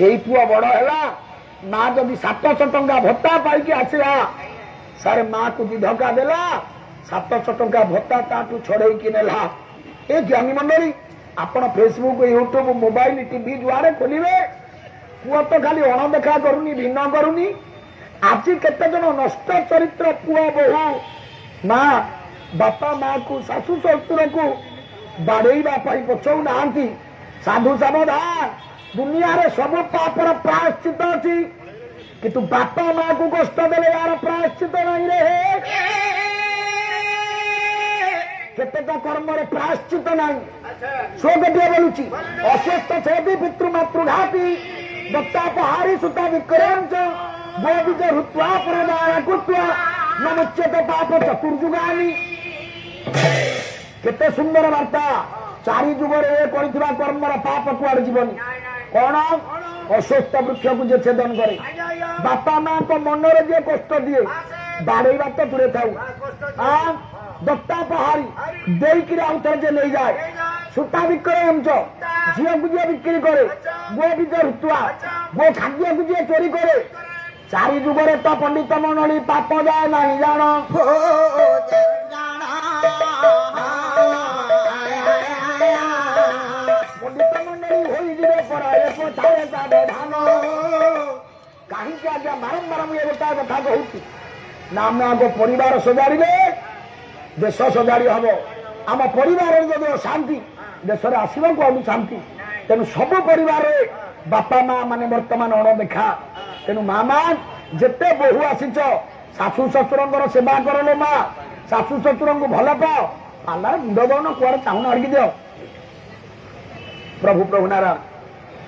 से पुआ बड़ है माँ जदि 700 टंका भत्ता पाई आसला सारे माँ को धक्का देला 700 टंका भत्ता ताठू छड़े नेला। ए ज्ञानी मंडली आपण फेसबुक यूट्यूब मोबाइल टीवी जुआड़े खोलिए पुआ तो खाली अणदेखा करूनी भिन्न करूनी आज केते जन नष्ट चरित्र पुआ बहु माँ बापा माँ को शाशु शशुर को बाड़ेवा पछौ ना साधु सावधान दुनिया रे सब पापर प्रायश्चित अच्छी किंतु बापा माँ को कष्ट देले यार प्रायश्चित नहीं रहे केतेक कर्म रे प्रायश्चित नहीं स्वगतिया बोलुची अस्वस्थ छेदी पितृमातृघाती दत्तापहारी सुता विक्रंच गोविज हृत्वा प्रदान कृत्वा नमुच्यते पाप चतुर्जुगानी केते सुंदर वार्ता चारि जुगरे करथिबा कर्मर पाप कुआड़ जीवनी कौन अस्वस्थ वृक्ष को जे छेदन करे बापा माँ को मनरे जे कष्ट दिए बाड़ेवा तो दूरे थाऊ दत्तापहारी देकी आउथर जे नहीं जाए सुता विक्रय अंश झील को जे बिक्री करे गो बीज ऋतुआ गो खाद्य को जे चोरी करे चारि जुगरे तो पंडित मंडली पाप जाए नहीं जान पंडित मंडली हो धान कहीं आज्ञा बारंबार मुझे गोटाए कथा कहूँ ना आम आग परिवार सजाड़े देश सजाड़ी हम आम परिवार जब शांति देश में आसवाक आम शांति तेणु सब परिवार बापा माँ माने बर्तमान अणदेखा तेणु माँ माँ जिते बहु आसीच शाशु शशुर सेवा कर लो माँ शाशु शशुर को भल पाओ पाला मुंड दौन कुआड़े चाहून अड़की दियो प्रभु प्रभु नारायण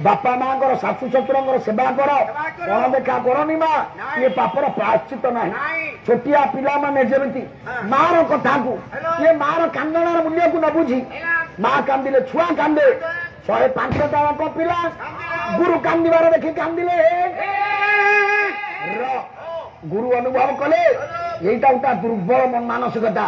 बापा माँ को शाशु शशुर सेवा कर अणदेखा करनी माँ ये पापर प्रायश्चित ना छोटिया पिला माने जमी मार कथा को ये मार कांदणार मूल्य को न बुझी माँ कांदिले छुआ कांदे 105 पिला गुरु कांदिबार देखी कांदिले गुरु अनुभव कले यहीटा गोटा दुर्बल मानसिकता।